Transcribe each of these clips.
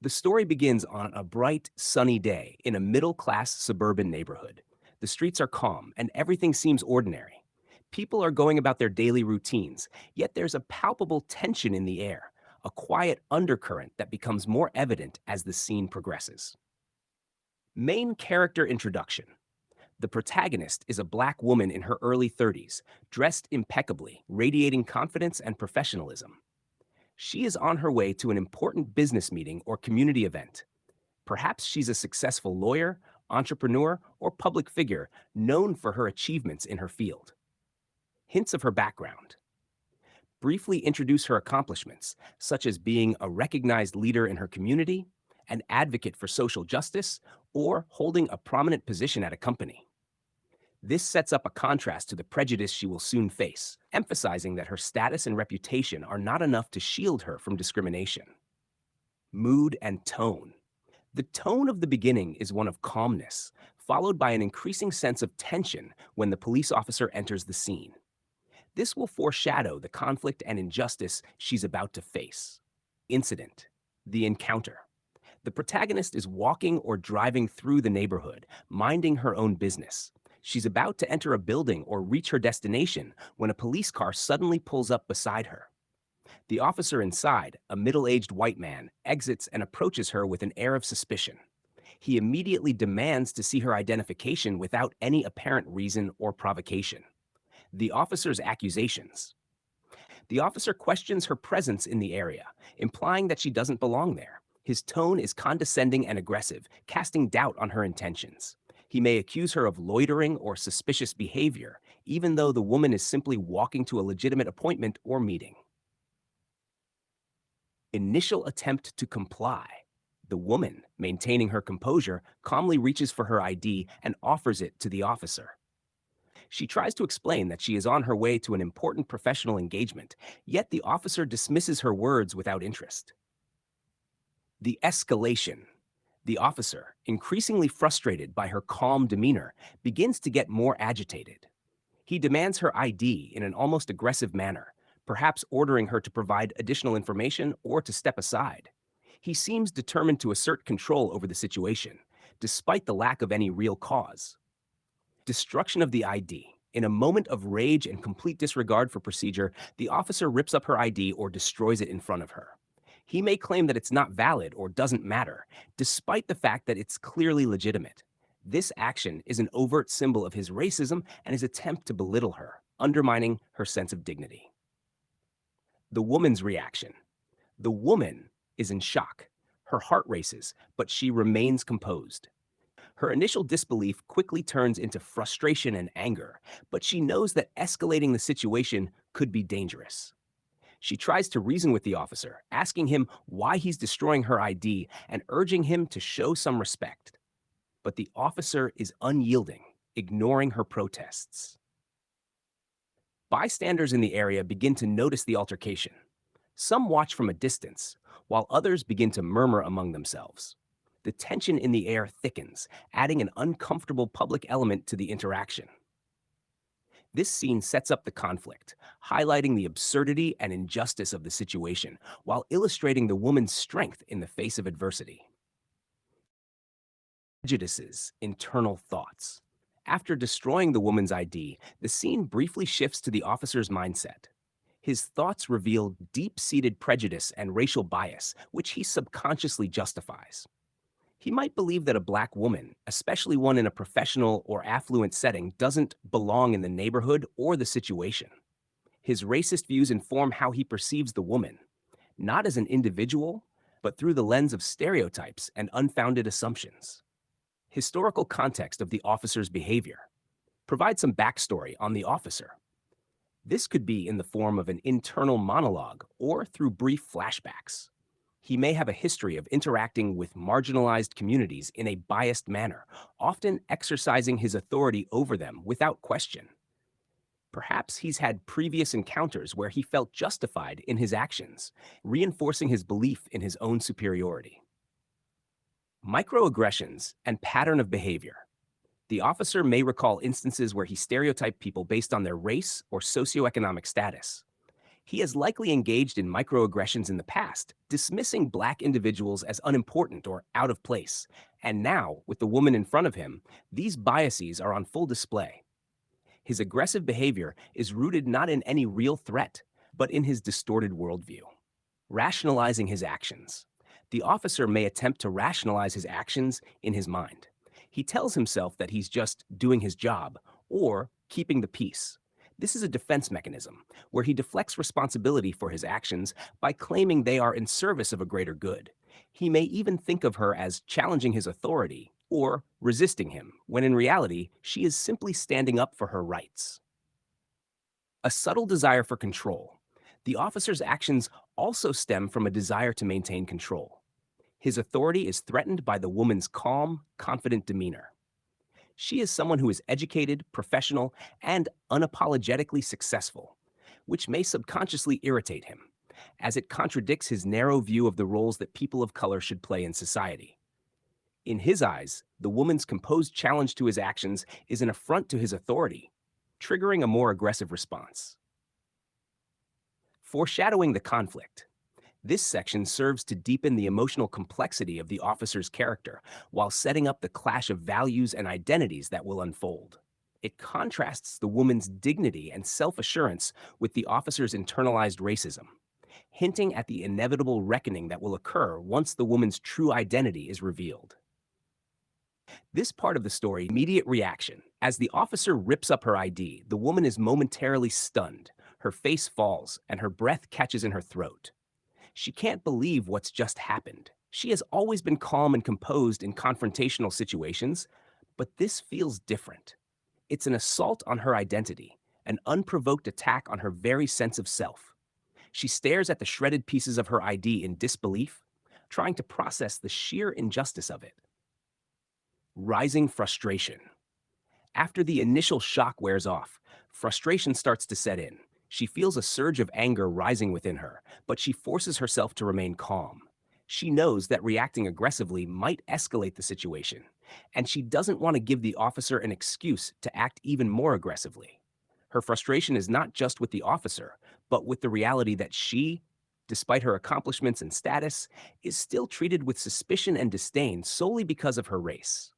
The story begins on a bright, sunny day in a middle class suburban neighborhood. The streets are calm and everything seems ordinary. People are going about their daily routines, yet there's a palpable tension in the air, a quiet undercurrent that becomes more evident as the scene progresses. Main character introduction. The protagonist is a black woman in her early 30s, dressed impeccably, radiating confidence and professionalism. She is on her way to an important business meeting or community event. Perhaps she's a successful lawyer, entrepreneur, or public figure known for her achievements in her field. Hints of her background. Briefly introduce her accomplishments, such as being a recognized leader in her community, an advocate for social justice, or holding a prominent position at a company. This sets up a contrast to the prejudice she will soon face, emphasizing that her status and reputation are not enough to shield her from discrimination. Mood and tone. The tone of the beginning is one of calmness, followed by an increasing sense of tension when the police officer enters the scene. This will foreshadow the conflict and injustice she's about to face. Incident. The encounter. The protagonist is walking or driving through the neighborhood, minding her own business. She's about to enter a building or reach her destination when a police car suddenly pulls up beside her. The officer inside, a middle aged white man, exits and approaches her with an air of suspicion. He immediately demands to see her identification without any apparent reason or provocation. The officer's accusations. The officer questions her presence in the area, implying that she doesn't belong there. His tone is condescending and aggressive, casting doubt on her intentions. He may accuse her of loitering or suspicious behavior, even though the woman is simply walking to a legitimate appointment or meeting. Initial attempt to comply. The woman, maintaining her composure, calmly reaches for her ID and offers it to the officer. She tries to explain that she is on her way to an important professional engagement, yet the officer dismisses her words without interest. The escalation. The officer, increasingly frustrated by her calm demeanor, begins to get more agitated. He demands her ID in an almost aggressive manner, perhaps ordering her to provide additional information or to step aside. He seems determined to assert control over the situation, despite the lack of any real cause. Destruction of the ID. In a moment of rage and complete disregard for procedure, the officer rips up her ID or destroys it in front of her. He may claim that it's not valid or doesn't matter, despite the fact that it's clearly legitimate. This action is an overt symbol of his racism and his attempt to belittle her, undermining her sense of dignity. The woman's reaction. The woman is in shock. Her heart races, but she remains composed. Her initial disbelief quickly turns into frustration and anger, but she knows that escalating the situation could be dangerous. She tries to reason with the officer, asking him why he's destroying her ID and urging him to show some respect. But the officer is unyielding, ignoring her protests. Bystanders in the area begin to notice the altercation. Some watch from a distance, while others begin to murmur among themselves. The tension in the air thickens, adding an uncomfortable public element to the interaction. This scene sets up the conflict, highlighting the absurdity and injustice of the situation, while illustrating the woman's strength in the face of adversity. Prejudices, internal thoughts. After destroying the woman's ID, the scene briefly shifts to the officer's mindset. His thoughts reveal deep seated prejudice and racial bias, which he subconsciously justifies. He might believe that a black woman, especially one in a professional or affluent setting, doesn't belong in the neighborhood or the situation. His racist views inform how he perceives the woman, not as an individual, but through the lens of stereotypes and unfounded assumptions. Historical context of the officer's behavior. Provide some backstory on the officer. This could be in the form of an internal monologue or through brief flashbacks. He may have a history of interacting with marginalized communities in a biased manner, often exercising his authority over them without question. Perhaps he's had previous encounters where he felt justified in his actions, reinforcing his belief in his own superiority. Microaggressions and pattern of behavior. The officer may recall instances where he stereotyped people based on their race or socioeconomic status. He has likely engaged in microaggressions in the past, dismissing black individuals as unimportant or out of place. And now, with the woman in front of him, these biases are on full display. His aggressive behavior is rooted not in any real threat, but in his distorted worldview. Rationalizing his actions. The officer may attempt to rationalize his actions in his mind. He tells himself that he's just doing his job or keeping the peace. This is a defense mechanism where he deflects responsibility for his actions by claiming they are in service of a greater good. He may even think of her as challenging his authority or resisting him, when in reality, she is simply standing up for her rights. A subtle desire for control. The officer's actions also stem from a desire to maintain control. His authority is threatened by the woman's calm, confident demeanor. She is someone who is educated, professional, and unapologetically successful, which may subconsciously irritate him, as it contradicts his narrow view of the roles that people of color should play in society. In his eyes, the woman's composed challenge to his actions is an affront to his authority, triggering a more aggressive response. Foreshadowing the conflict. This section serves to deepen the emotional complexity of the officer's character while setting up the clash of values and identities that will unfold. It contrasts the woman's dignity and self assurance with the officer's internalized racism, hinting at the inevitable reckoning that will occur once the woman's true identity is revealed. This part of the story, immediate reaction. As the officer rips up her ID, the woman is momentarily stunned. Her face falls, and her breath catches in her throat. She can't believe what's just happened. She has always been calm and composed in confrontational situations, but this feels different. It's an assault on her identity, an unprovoked attack on her very sense of self. She stares at the shredded pieces of her ID in disbelief, trying to process the sheer injustice of it. Rising frustration. After the initial shock wears off, frustration starts to set in. She feels a surge of anger rising within her, but she forces herself to remain calm. She knows that reacting aggressively might escalate the situation, and she doesn't want to give the officer an excuse to act even more aggressively. Her frustration is not just with the officer, but with the reality that she, despite her accomplishments and status, is still treated with suspicion and disdain solely because of her race.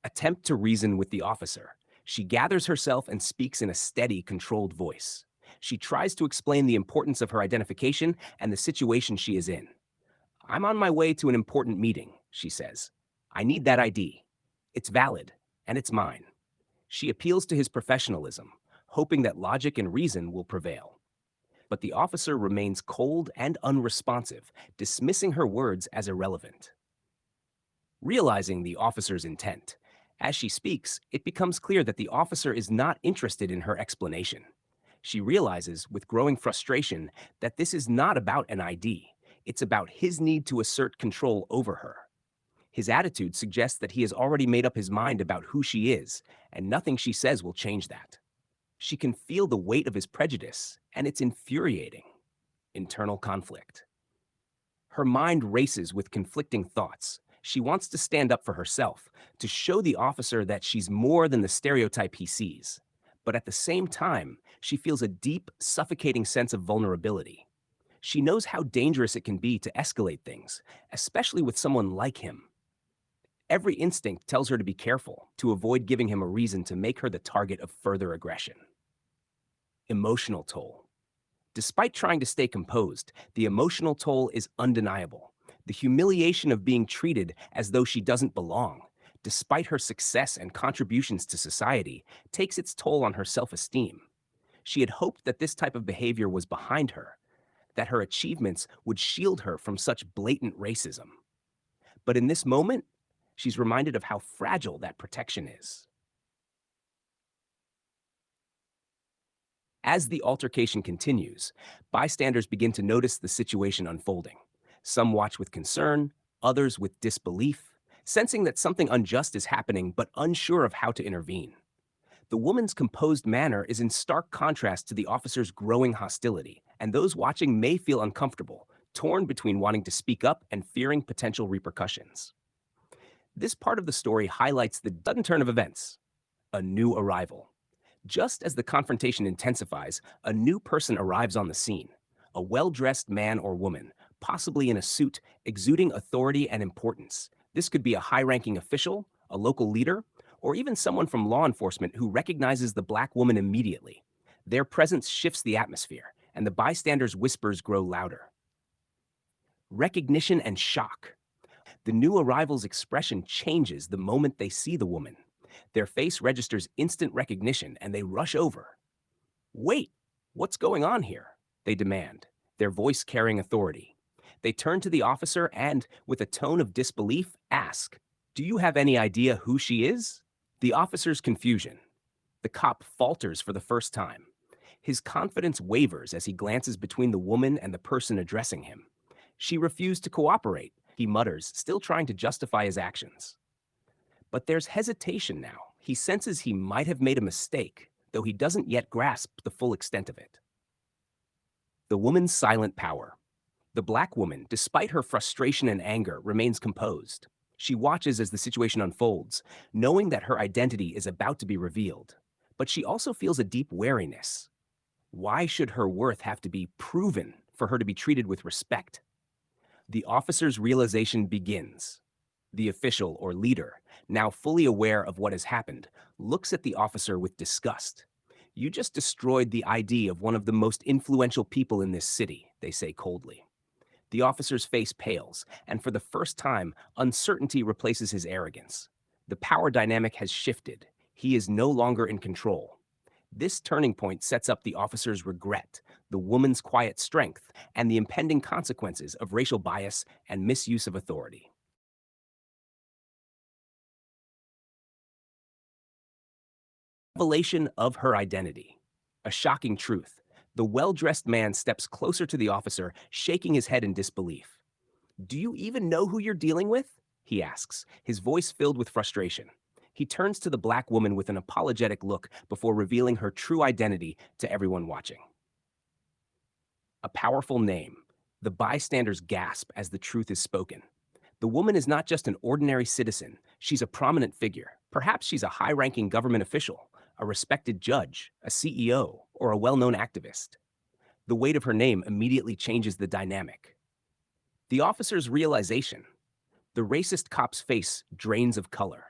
Attempt to reason with the officer. She gathers herself and speaks in a steady, controlled voice. She tries to explain the importance of her identification and the situation she is in. "I'm on my way to an important meeting," she says. "I need that ID. It's valid, and it's mine." She appeals to his professionalism, hoping that logic and reason will prevail. But the officer remains cold and unresponsive, dismissing her words as irrelevant. Realizing the officer's intent, as she speaks, it becomes clear that the officer is not interested in her explanation. She realizes, with growing frustration, that this is not about an ID. It's about his need to assert control over her. His attitude suggests that he has already made up his mind about who she is, and nothing she says will change that. She can feel the weight of his prejudice, and it's infuriating. Internal conflict. Her mind races with conflicting thoughts. She wants to stand up for herself, to show the officer that she's more than the stereotype he sees. But at the same time, she feels a deep, suffocating sense of vulnerability. She knows how dangerous it can be to escalate things, especially with someone like him. Every instinct tells her to be careful, to avoid giving him a reason to make her the target of further aggression. Emotional toll. Despite trying to stay composed, the emotional toll is undeniable. The humiliation of being treated as though she doesn't belong, despite her success and contributions to society, takes its toll on her self-esteem. She had hoped that this type of behavior was behind her, that her achievements would shield her from such blatant racism. But in this moment, she's reminded of how fragile that protection is. As the altercation continues, bystanders begin to notice the situation unfolding. Some watch with concern, others with disbelief, sensing that something unjust is happening but unsure of how to intervene. The woman's composed manner is in stark contrast to the officer's growing hostility, and those watching may feel uncomfortable, torn between wanting to speak up and fearing potential repercussions. This part of the story highlights the sudden turn of events, a new arrival. Just as the confrontation intensifies, a new person arrives on the scene, a well-dressed man or woman, possibly in a suit, exuding authority and importance. This could be a high-ranking official, a local leader, or even someone from law enforcement who recognizes the black woman immediately. Their presence shifts the atmosphere, and the bystanders' whispers grow louder. Recognition and shock. The new arrival's expression changes the moment they see the woman. Their face registers instant recognition and they rush over. Wait, what's going on here? They demand, their voice carrying authority. They turn to the officer and, with a tone of disbelief, ask, "Do you have any idea who she is?" The officer's confusion. The cop falters for the first time. His confidence wavers as he glances between the woman and the person addressing him. "She refused to cooperate," he mutters, still trying to justify his actions. But there's hesitation now. He senses he might have made a mistake, though he doesn't yet grasp the full extent of it. The woman's silent power. The black woman, despite her frustration and anger, remains composed. She watches as the situation unfolds, knowing that her identity is about to be revealed. But she also feels a deep wariness. Why should her worth have to be proven for her to be treated with respect? The officer's realization begins. The official or leader, now fully aware of what has happened, looks at the officer with disgust. "You just destroyed the ID of one of the most influential people in this city," they say coldly. The officer's face pales, and for the first time, uncertainty replaces his arrogance. The power dynamic has shifted. He is no longer in control. This turning point sets up the officer's regret, the woman's quiet strength, and the impending consequences of racial bias and misuse of authority. Revelation of her identity. A shocking truth. The well-dressed man steps closer to the officer, shaking his head in disbelief. "Do you even know who you're dealing with?" he asks, his voice filled with frustration. He turns to the black woman with an apologetic look before revealing her true identity to everyone watching. A powerful name. The bystanders gasp as the truth is spoken. The woman is not just an ordinary citizen, she's a prominent figure. Perhaps she's a high-ranking government official, a respected judge, a CEO, or a well-known activist. The weight of her name immediately changes the dynamic. The officer's realization. The racist cop's face drains of color.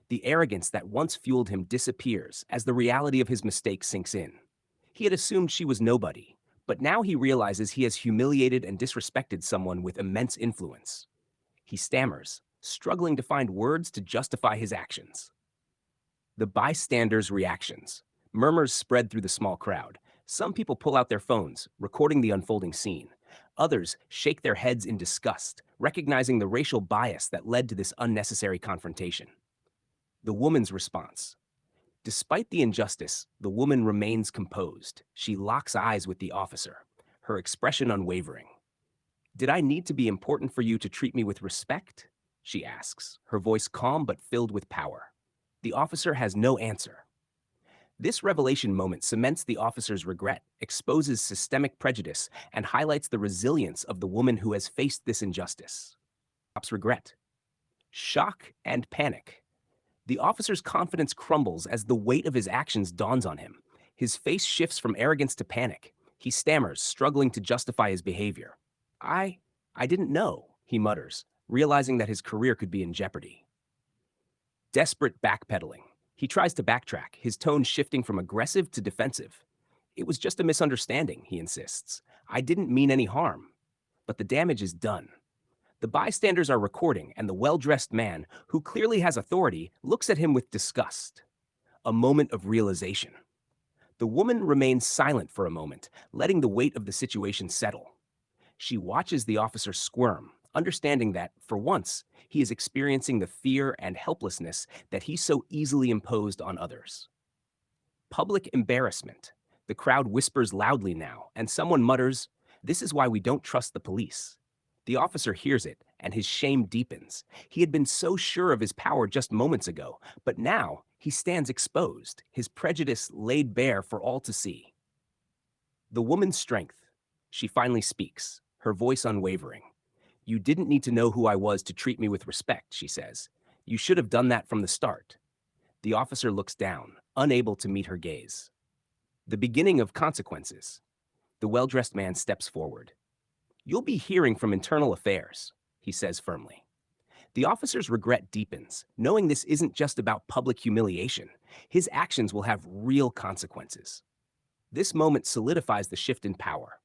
The arrogance that once fueled him disappears as the reality of his mistake sinks in. He had assumed she was nobody, but now he realizes he has humiliated and disrespected someone with immense influence. He stammers, struggling to find words to justify his actions. The bystanders' reactions. Murmurs spread through the small crowd. Some people pull out their phones, recording the unfolding scene. Others shake their heads in disgust, recognizing the racial bias that led to this unnecessary confrontation. The woman's response. Despite the injustice, the woman remains composed. She locks eyes with the officer, her expression unwavering. "Did I need to be important for you to treat me with respect?" she asks, her voice calm but filled with power. The officer has no answer. This revelation moment cements the officer's regret, exposes systemic prejudice, and highlights the resilience of the woman who has faced this injustice. Cop's regret. Shock and panic. The officer's confidence crumbles as the weight of his actions dawns on him. His face shifts from arrogance to panic. He stammers, struggling to justify his behavior. I I didn't know," he mutters, realizing that his career could be in jeopardy. Desperate backpedaling. He tries to backtrack, his tone shifting from aggressive to defensive. "It was just a misunderstanding," he insists. "I didn't mean any harm." But the damage is done. The bystanders are recording, and the well-dressed man, who clearly has authority, looks at him with disgust. A moment of realization. The woman remains silent for a moment, letting the weight of the situation settle. She watches the officer squirm, understanding that, for once, he is experiencing the fear and helplessness that he so easily imposed on others. Public embarrassment. The crowd whispers loudly now, and someone mutters, "This is why we don't trust the police." The officer hears it, and his shame deepens. He had been so sure of his power just moments ago, but now he stands exposed, his prejudice laid bare for all to see. The woman's strength. She finally speaks, her voice unwavering. "You didn't need to know who I was to treat me with respect," she says. "You should have done that from the start." The officer looks down, unable to meet her gaze. The beginning of consequences. The well-dressed man steps forward. "You'll be hearing from Internal Affairs," he says firmly. The officer's regret deepens, knowing this isn't just about public humiliation. His actions will have real consequences. This moment solidifies the shift in power.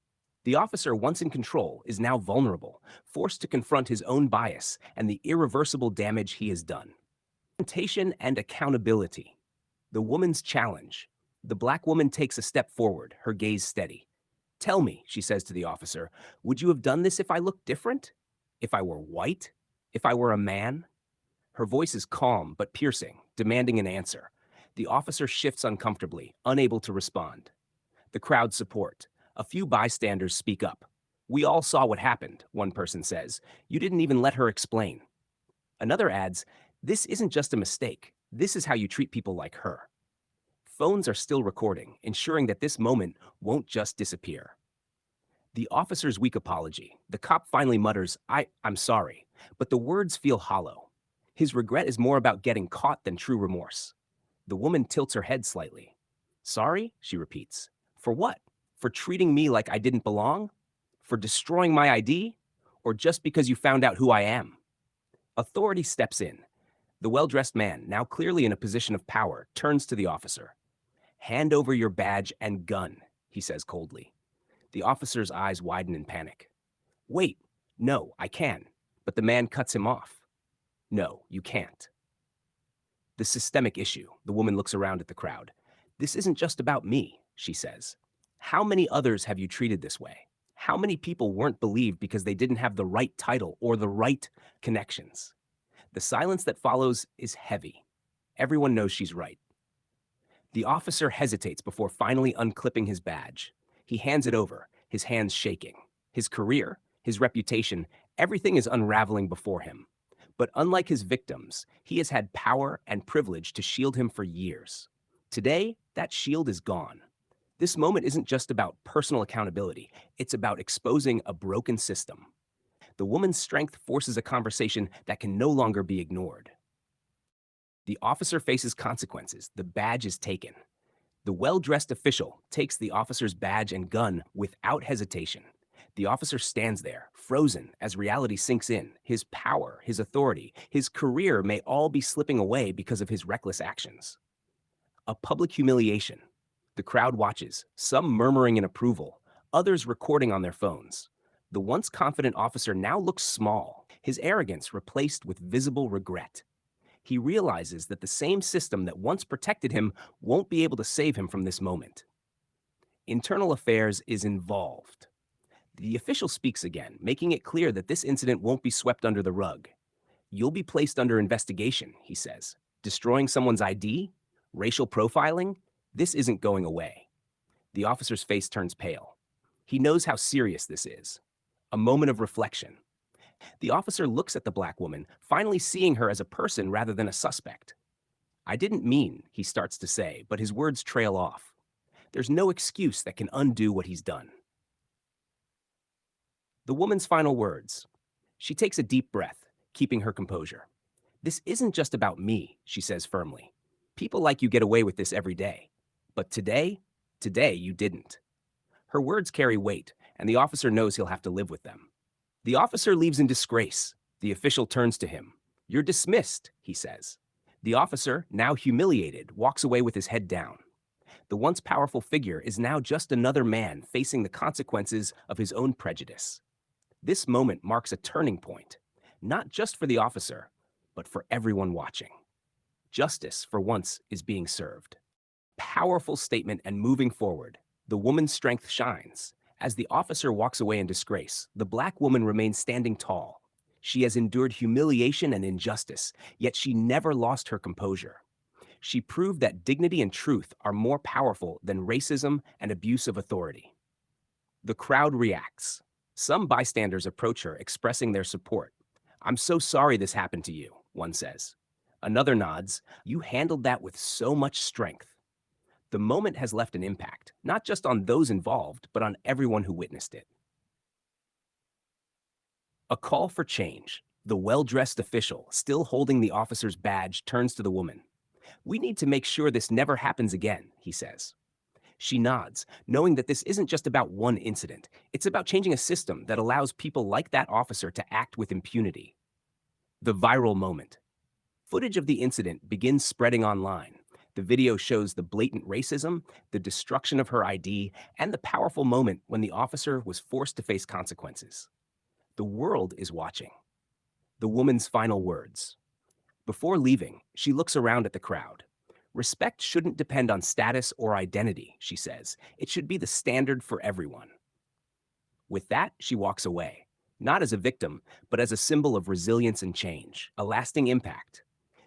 The officer, once in control, is now vulnerable, forced to confront his own bias and the irreversible damage he has done. Confrontation and accountability. The woman's challenge. The black woman takes a step forward, her gaze steady. "Tell me," she says to the officer, "would you have done this if I looked different? If I were white? If I were a man?" Her voice is calm but piercing, demanding an answer. The officer shifts uncomfortably, unable to respond. The crowd support. A few bystanders speak up. "We all saw what happened," one person says. "You didn't even let her explain." Another adds, "This isn't just a mistake. This is how you treat people like her." Phones are still recording, ensuring that this moment won't just disappear. The officer's weak apology. The cop finally mutters, I'm sorry, but the words feel hollow. His regret is more about getting caught than true remorse. The woman tilts her head slightly. "Sorry?" she repeats. "For what? For treating me like I didn't belong? For destroying my ID? Or just because you found out who I am?" Authority steps in. The well-dressed man, now clearly in a position of power, turns to the officer. "Hand over your badge and gun," he says coldly. The officer's eyes widen in panic. "Wait, no, I can." But the man cuts him off. "No, you can't." The systemic issue. The woman looks around at the crowd. "This isn't just about me," she says. "How many others have you treated this way? How many people weren't believed because they didn't have the right title or the right connections?" The silence that follows is heavy. Everyone knows she's right. The officer hesitates before finally unclipping his badge. He hands it over, his hands shaking. His career, his reputation, everything is unraveling before him. But unlike his victims, he has had power and privilege to shield him for years. Today, that shield is gone. This moment isn't just about personal accountability, it's about exposing a broken system. The woman's strength forces a conversation that can no longer be ignored. The officer faces consequences. The badge is taken. The well-dressed official takes the officer's badge and gun without hesitation. The officer stands there, frozen, as reality sinks in. His power, his authority, his career may all be slipping away because of his reckless actions. A public humiliation. The crowd watches, some murmuring in approval, others recording on their phones. The once confident officer now looks small, his arrogance replaced with visible regret. He realizes that the same system that once protected him won't be able to save him from this moment. Internal Affairs is involved. The official speaks again, making it clear that this incident won't be swept under the rug. "You'll be placed under investigation," he says. "Destroying someone's ID? Racial profiling? This isn't going away." The officer's face turns pale. He knows how serious this is. A moment of reflection. The officer looks at the black woman, finally seeing her as a person rather than a suspect. "I didn't mean," he starts to say, but his words trail off. There's no excuse that can undo what he's done. The woman's final words. She takes a deep breath, keeping her composure. "This isn't just about me," she says firmly. "People like you get away with this every day. But today you didn't." Her words carry weight, and the officer knows he'll have to live with them. The officer leaves in disgrace. The official turns to him. "You're dismissed," he says. The officer, now humiliated, walks away with his head down. The once powerful figure is now just another man facing the consequences of his own prejudice. This moment marks a turning point, not just for the officer, but for everyone watching. Justice, for once, is being served. Powerful statement, and moving forward, the woman's strength shines. As the officer walks away in disgrace, the black woman remains standing tall. She has endured humiliation and injustice, yet she never lost her composure. She proved that dignity and truth are more powerful than racism and abuse of authority. The crowd reacts. Some bystanders approach her, expressing their support. "I'm so sorry this happened to you," one says. Another nods, "You handled that with so much strength." The moment has left an impact, not just on those involved, but on everyone who witnessed it. A call for change. The well-dressed official, still holding the officer's badge, turns to the woman. We need to make sure this never happens again, he says. She nods, knowing that this isn't just about one incident. It's about changing a system that allows people like that officer to act with impunity. The viral moment. Footage of the incident begins spreading online. The video shows the blatant racism, the destruction of her ID, and the powerful moment when the officer was forced to face consequences. The world is watching. The woman's final words. Before leaving, she looks around at the crowd. Respect shouldn't depend on status or identity, she says. It should be the standard for everyone. With that, she walks away, not as a victim, but as a symbol of resilience and change, a lasting impact.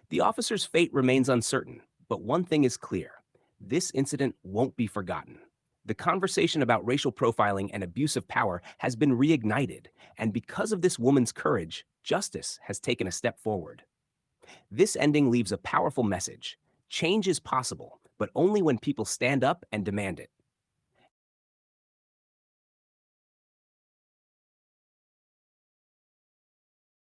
The officer's fate remains uncertain, but one thing is clear. This incident won't be forgotten. The conversation about racial profiling and abuse of power has been reignited, and because of this woman's courage, justice has taken a step forward. This ending leaves a powerful message. Change is possible, but only when people stand up and demand it.